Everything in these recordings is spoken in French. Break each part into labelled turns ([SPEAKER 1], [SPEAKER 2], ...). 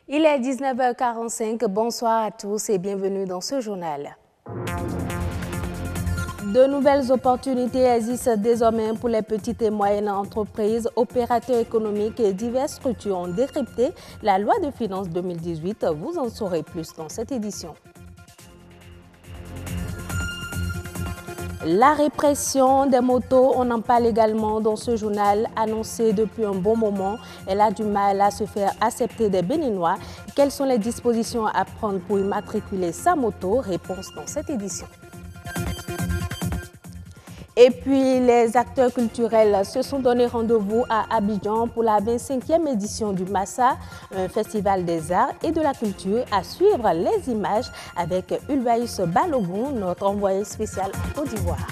[SPEAKER 1] Il est 19h45, bonsoir à tous et bienvenue dans ce journal. De nouvelles opportunités existent désormais pour les petites et moyennes entreprises, opérateurs économiques et diverses structures ont décrypté la loi de finances 2018. Vous en saurez plus dans cette édition. La répression des motos, on en parle également dans ce journal annoncé depuis un bon moment. Elle a du mal à se faire accepter des Béninois. Quelles sont les dispositions à prendre pour immatriculer sa moto? Réponse dans cette édition. Et puis, les acteurs culturels se sont donné rendez-vous à Abidjan pour la 25e édition du Massa, un festival des arts et de la culture. À suivre les images avec Ulvaïus Balogun, notre envoyé spécial en Côte d'Ivoire.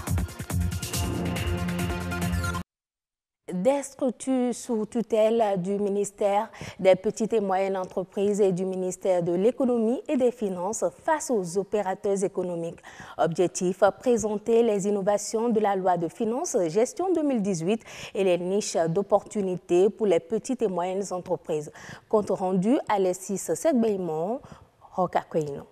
[SPEAKER 1] Des structures sous tutelle du ministère des Petites et Moyennes Entreprises et du ministère de l'Économie et des Finances face aux opérateurs économiques. Objectif, présenter les innovations de la loi de finances gestion 2018 et les niches d'opportunités pour les petites et moyennes entreprises. Compte rendu Alexis Segbeimon, Rokakweno.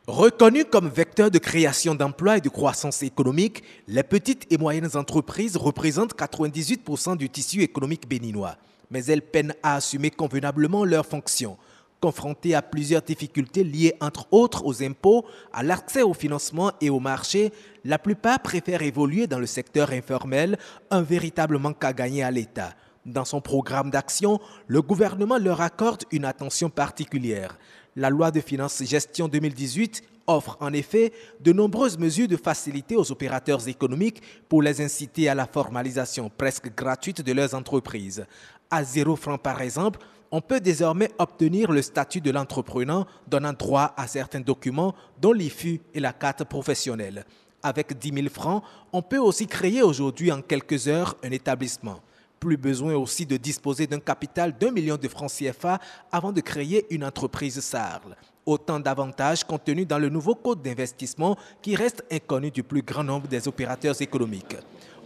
[SPEAKER 2] Reconnus comme vecteurs de création d'emplois et de croissance économique, les petites et moyennes entreprises représentent 98% du tissu économique béninois. Mais elles peinent à assumer convenablement leurs fonctions. Confrontées à plusieurs difficultés liées entre autres aux impôts, à l'accès au financement et au marché, la plupart préfèrent évoluer dans le secteur informel, un véritable manque à gagner à l'État. Dans son programme d'action, le gouvernement leur accorde une attention particulière. La loi de finances gestion 2018 offre en effet de nombreuses mesures de facilité aux opérateurs économiques pour les inciter à la formalisation presque gratuite de leurs entreprises. À 0 francs par exemple, on peut désormais obtenir le statut de l'entrepreneur donnant droit à certains documents dont l'IFU et la carte professionnelle. Avec 10 000 francs, on peut aussi créer aujourd'hui en quelques heures un établissement. Plus besoin aussi de disposer d'un capital d'1 million de francs CFA avant de créer une entreprise SARL. Autant d'avantages contenus dans le nouveau code d'investissement qui reste inconnu du plus grand nombre des opérateurs économiques.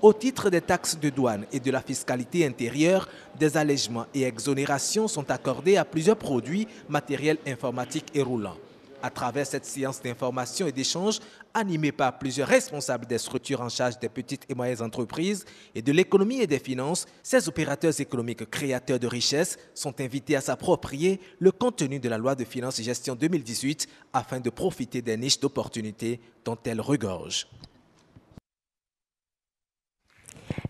[SPEAKER 2] Au titre des taxes de douane et de la fiscalité intérieure, des allègements et exonérations sont accordés à plusieurs produits, matériels informatiques et roulants. À travers cette séance d'information et d'échange animée par plusieurs responsables des structures en charge des petites et moyennes entreprises et de l'économie et des finances, ces opérateurs économiques créateurs de richesses sont invités à s'approprier le contenu de la loi de finances gestion 2018 afin de profiter des niches d'opportunités dont elle regorge.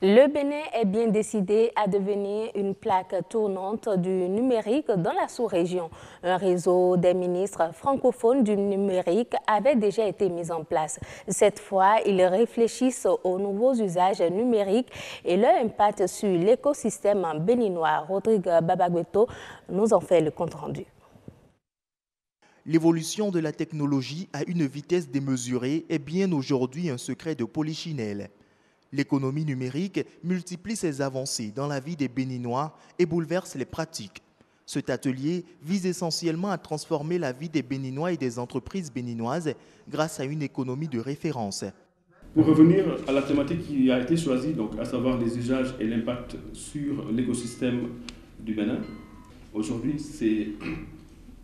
[SPEAKER 1] Le Bénin est bien décidé à devenir une plaque tournante du numérique dans la sous-région. Un réseau des ministres francophones du numérique avait déjà été mis en place. Cette fois, ils réfléchissent aux nouveaux usages numériques et leur impact sur l'écosystème béninois. Rodrigue Babagweto nous en fait le compte-rendu.
[SPEAKER 3] L'évolution de la technologie à une vitesse démesurée est bien aujourd'hui un secret de polichinelle. L'économie numérique multiplie ses avancées dans la vie des Béninois et bouleverse les pratiques. Cet atelier vise essentiellement à transformer la vie des Béninois et des entreprises béninoises grâce à une économie de référence.
[SPEAKER 4] Pour revenir à la thématique qui a été choisie, donc à savoir les usages et l'impact sur l'écosystème du Bénin, aujourd'hui c'est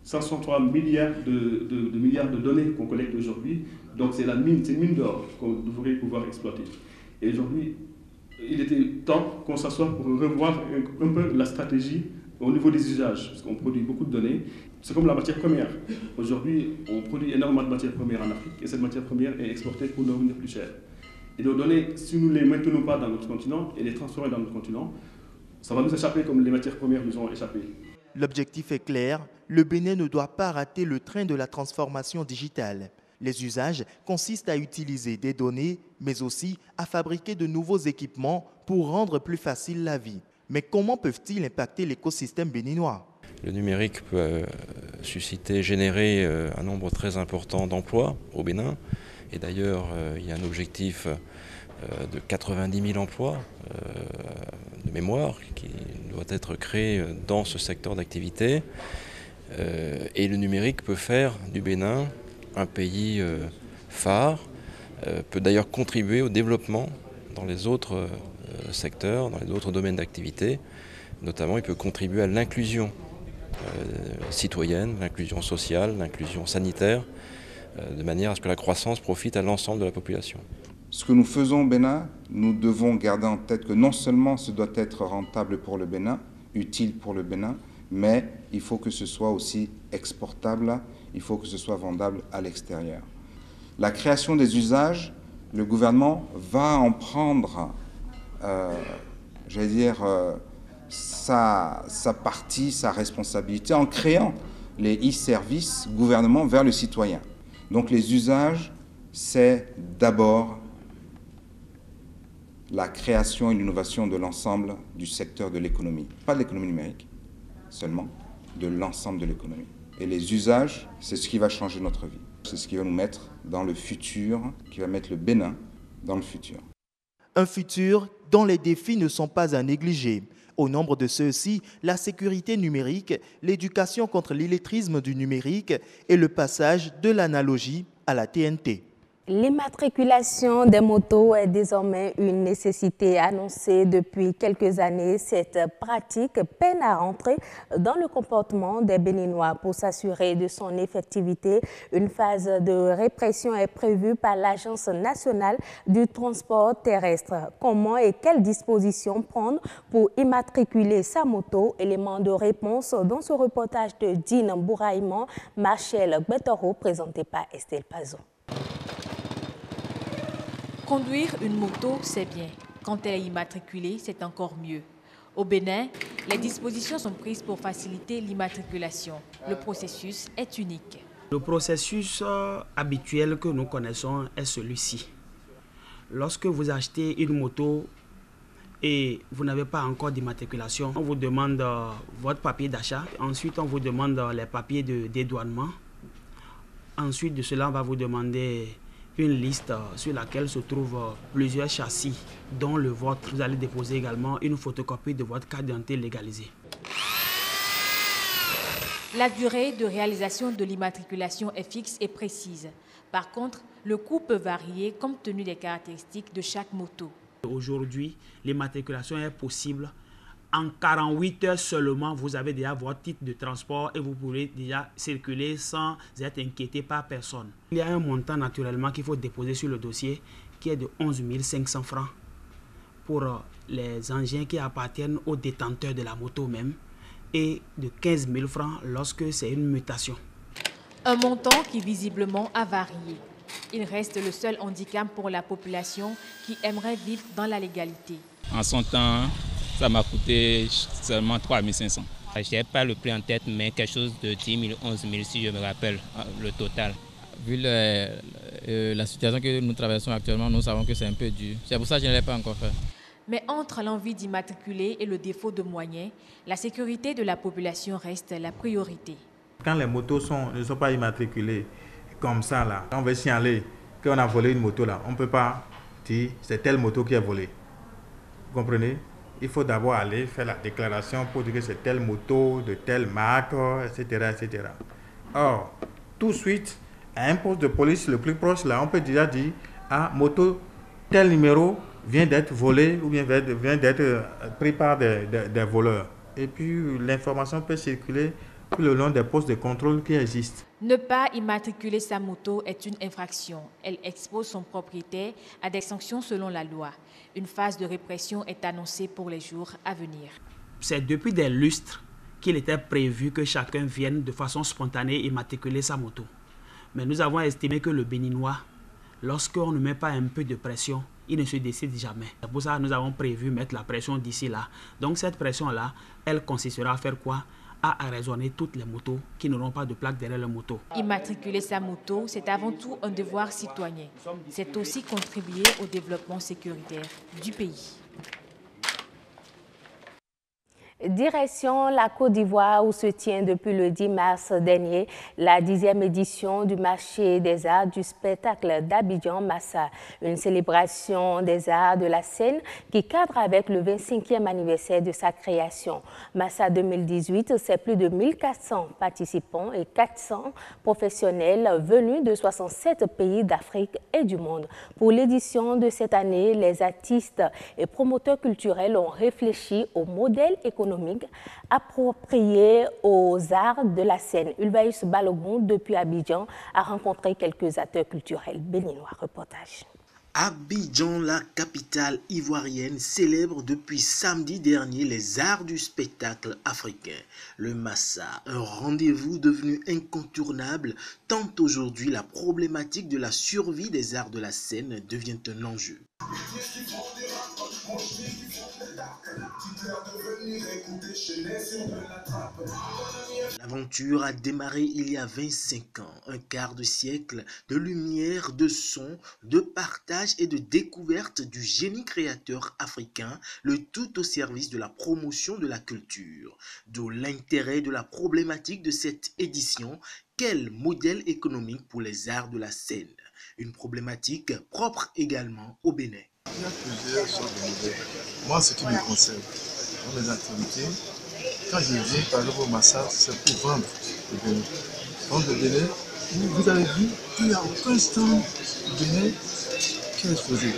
[SPEAKER 4] 163 milliards de données qu'on collecte aujourd'hui, donc c'est une mine d'or qu'on devrait pouvoir exploiter. Et aujourd'hui, il était temps qu'on s'assoie pour revoir un peu la stratégie au niveau des usages, parce qu'on produit beaucoup de données. C'est comme la matière première. Aujourd'hui, on produit énormément de matières premières en Afrique, et cette matière première est exportée pour nous revenir plus cher. Et nos données, si nous ne les maintenons pas dans notre continent et les transformer dans notre continent, ça va nous échapper comme les matières premières nous ont échappé.
[SPEAKER 3] L'objectif est clair, le Bénin ne doit pas rater le train de la transformation digitale. Les usages consistent à utiliser des données, mais aussi à fabriquer de nouveaux équipements pour rendre plus facile la vie. Mais comment peuvent-ils impacter l'écosystème béninois?
[SPEAKER 5] Le numérique peut générer un nombre très important d'emplois au Bénin. Et d'ailleurs, il y a un objectif de 90 000 emplois de mémoire qui doit être créé dans ce secteur d'activité. Et le numérique peut faire du Bénin un pays phare, peut d'ailleurs contribuer au développement dans les autres secteurs, dans les autres domaines d'activité. Notamment, il peut contribuer à l'inclusion citoyenne, l'inclusion sociale, l'inclusion sanitaire, de manière à ce que la croissance profite à l'ensemble de la population.
[SPEAKER 6] Ce que nous faisons au Bénin, nous devons garder en tête que non seulement ce doit être rentable pour le Bénin, utile pour le Bénin, mais il faut que ce soit aussi exportable, il faut que ce soit vendable à l'extérieur. La création des usages, le gouvernement va en prendre, sa partie, sa responsabilité en créant les e-services gouvernement vers le citoyen. Donc les usages, c'est d'abord la création et l'innovation de l'ensemble du secteur de l'économie. Pas de l'économie numérique seulement, de l'ensemble de l'économie. Et les usages, c'est ce qui va changer notre vie. C'est ce qui va nous mettre dans le futur, qui va mettre le Bénin dans le futur.
[SPEAKER 3] Un futur dont les défis ne sont pas à négliger. Au nombre de ceux-ci, la sécurité numérique, l'éducation contre l'illettrisme du numérique et le passage de l'analogie à la TNT.
[SPEAKER 1] L'immatriculation des motos est désormais une nécessité annoncée depuis quelques années. Cette pratique peine à rentrer dans le comportement des Béninois. Pour s'assurer de son effectivité, une phase de répression est prévue par l'Agence nationale du transport terrestre. Comment et quelles dispositions prendre pour immatriculer sa moto? Élément de réponse dans ce reportage de Dine Bouraïman, Marchel Betoro, présenté par Estelle Pazon.
[SPEAKER 7] Conduire une moto, c'est bien. Quand elle est immatriculée, c'est encore mieux. Au Bénin, les dispositions sont prises pour faciliter l'immatriculation. Le processus est unique.
[SPEAKER 8] Le processus habituel que nous connaissons est celui-ci. Lorsque vous achetez une moto et vous n'avez pas encore d'immatriculation, on vous demande votre papier d'achat. Ensuite, on vous demande les papiers de dédouanement. Ensuite de cela, on va vous demander une liste sur laquelle se trouvent plusieurs châssis, dont le vôtre. Vous allez déposer également une photocopie de votre carte d'identité légalisée.
[SPEAKER 7] La durée de réalisation de l'immatriculation est fixe et précise. Par contre, le coût peut varier compte tenu des caractéristiques de chaque moto. Aujourd'hui,
[SPEAKER 8] l'immatriculation est possible. En 48 heures seulement, vous avez déjà votre titre de transport et vous pourrez déjà circuler sans être inquiété par personne. Il y a un montant naturellement qu'il faut déposer sur le dossier qui est de 11 500 francs pour les engins qui appartiennent aux détenteurs de la moto même et de 15 000 francs lorsque c'est une mutation.
[SPEAKER 7] Un montant qui visiblement a varié. Il reste le seul handicap pour la population qui aimerait vivre dans la légalité.
[SPEAKER 9] En son temps, ça m'a coûté seulement 3 500. Je n'ai pas le prix en tête, mais quelque chose de 10 000, 11 000 si je me rappelle le total.
[SPEAKER 10] Vu la situation que nous traversons actuellement, nous savons que c'est un peu dur. C'est pour ça que je ne l'ai pas encore fait.
[SPEAKER 7] Mais entre l'envie d'immatriculer et le défaut de moyens, la sécurité de la population reste la priorité.
[SPEAKER 11] Quand les motos ne sont pas immatriculées comme ça, là, on veut signaler qu'on a volé une moto, là, on ne peut pas dire c'est telle moto qui est volée. Vous comprenez? Il faut d'abord aller faire la déclaration pour dire que c'est telle moto, de telle marque, etc., etc. Or, tout de suite, à un poste de police le plus proche, là, on peut déjà dire, ah, moto, tel numéro vient d'être volé ou bien vient d'être pris par des voleurs. Et puis, l'information peut circuler tout le long des postes de contrôle qui existent.
[SPEAKER 7] Ne pas immatriculer sa moto est une infraction. Elle expose son propriétaire à des sanctions selon la loi. Une phase de répression est annoncée pour les jours à venir.
[SPEAKER 8] C'est depuis des lustres qu'il était prévu que chacun vienne de façon spontanée immatriculer sa moto. Mais nous avons estimé que le Béninois, lorsqu'on ne met pas un peu de pression, il ne se décide jamais. C'est pour ça que nous avons prévu mettre la pression d'ici là. Donc cette pression-là, elle consistera à faire quoi? À raisonner toutes les motos qui n'auront pas de plaque derrière la moto.
[SPEAKER 7] Immatriculer sa moto, c'est avant tout un devoir citoyen. C'est aussi contribuer au développement sécuritaire du pays.
[SPEAKER 1] Direction la Côte d'Ivoire où se tient depuis le 10 mars dernier la 10e édition du marché des arts du spectacle d'Abidjan-Massa, une célébration des arts de la scène qui cadre avec le 25e anniversaire de sa création. Massa 2018, c'est plus de 1400 participants et 400 professionnels venus de 67 pays d'Afrique et du monde. Pour l'édition de cette année, les artistes et promoteurs culturels ont réfléchi au modèle économique approprié aux arts de la scène. Ulvaïus Balogun, depuis Abidjan, a rencontré quelques acteurs culturels béninois. Reportage.
[SPEAKER 12] Abidjan, la capitale ivoirienne, célèbre depuis samedi dernier les arts du spectacle africain. Le Massa, un rendez-vous devenu incontournable, tant aujourd'hui la problématique de la survie des arts de la scène devient un enjeu. L'aventure a démarré il y a 25 ans, un quart de siècle de lumière, de son, de partage et de découverte du génie créateur africain, le tout au service de la promotion de la culture. D'où l'intérêt de la problématique de cette édition, quel modèle économique pour les arts de la scène? Une problématique propre également au Bénin.
[SPEAKER 13] Il y a plusieurs sortes de modèles. Moi, ce qui me concerne, dans mes activités, quand je viens par exemple au Massa, c'est pour vendre le Bénin. Vendre le Bénin, vous avez vu, il n'y a aucun stand du Bénin qui est exposé.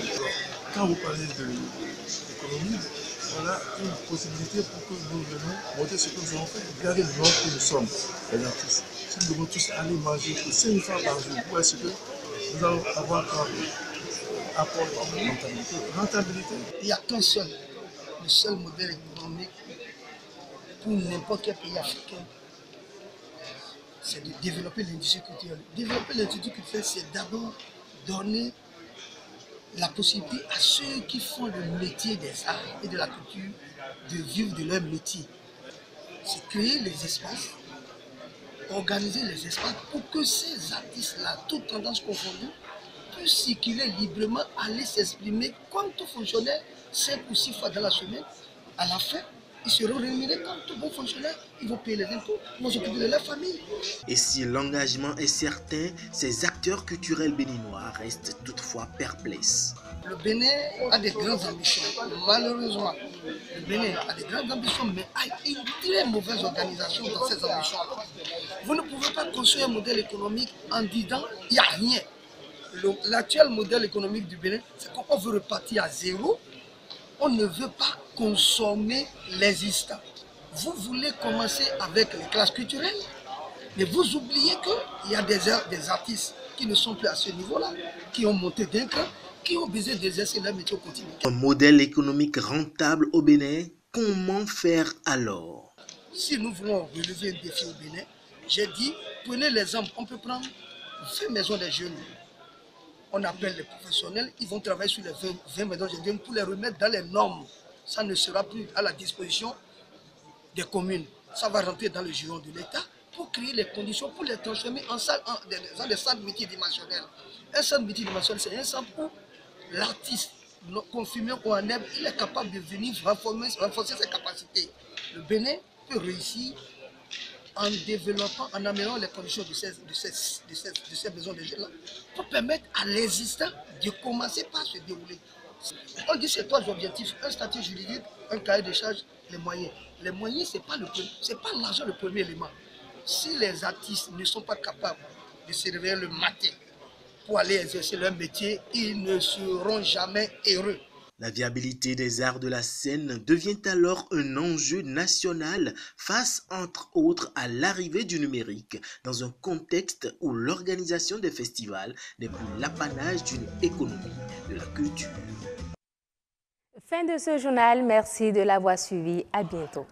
[SPEAKER 13] Quand vous parlez de l'économie, voilà une possibilité pour que nous venions montrer ce que nous avons fait. Regardez le nombre que nous sommes, les artistes. Si nous devons tous aller manger pour 5 fois par jour, où est-ce que nous allons avoir un apport de rentabilité?
[SPEAKER 14] Il n'y a qu'un seul, le seul modèle économique pour n'importe quel pays africain, c'est de développer l'industrie culturelle. Développer l'industrie culturelle, c'est d'abord donner la possibilité à ceux qui font le métier des arts et de la culture de vivre de leur métier. C'est créer les espaces, organiser les espaces pour que ces artistes-là, toutes tendances confondues, puissent circuler librement, aller s'exprimer comme tout fonctionnaire, 5 ou 6 fois dans la semaine. À la fin, ils seront rémunérés comme tout bon fonctionnaire, ils vont payer les impôts, ils vont s'occuper de leur famille.
[SPEAKER 12] Et si l'engagement est certain, ces acteurs culturels béninois restent toutefois perplexes.
[SPEAKER 14] Le Bénin a des grandes ambitions. Malheureusement, le Bénin a des grandes ambitions, mais a une très mauvaise organisation dans ces ambitions. Vous ne pouvez pas construire un modèle économique en disant il n'y a rien. L'actuel modèle économique du Bénin, c'est qu'on veut repartir à zéro. On ne veut pas consommer l'existant. Vous voulez commencer avec les classes culturelles, mais vous oubliez qu'il y a des artistes qui ne sont plus à ce niveau-là, qui ont monté d'un cran, qui ont besoin d'exercer leur métier au quotidien.
[SPEAKER 12] Un modèle économique rentable au Bénin, comment faire alors?
[SPEAKER 14] Si nous voulons relever un défi au Bénin, j'ai dit, prenez l'exemple, on peut prendre 20 maisons des jeunes. On appelle les professionnels, ils vont travailler sur les 20 maisons des jeunes pour les remettre dans les normes. Ça ne sera plus à la disposition des communes. Ça va rentrer dans le giron de l'État pour créer les conditions pour les transformer en des centres multidimensionnels. Un centre multidimensionnel, c'est un centre où l'artiste, confirmé ou en herbe, il est capable de venir renforcer ses capacités. Le Bénin peut réussir en développant, en améliorant les conditions de ces besoins de jeunes-là, pour permettre à l'existant de commencer par se dérouler. On dit c'est 3 objectifs, un statut juridique, un cahier de charges, les moyens. Les moyens, ce n'est pas l'argent le premier élément. Si les artistes ne sont pas capables de se réveiller le matin pour aller exercer leur métier, ils ne seront jamais heureux.
[SPEAKER 12] La viabilité des arts de la scène devient alors un enjeu national face, entre autres, à l'arrivée du numérique, dans un contexte où l'organisation des festivals n'est plus l'apanage d'une économie de la culture.
[SPEAKER 1] Fin de ce journal, merci de l'avoir suivi. À bientôt.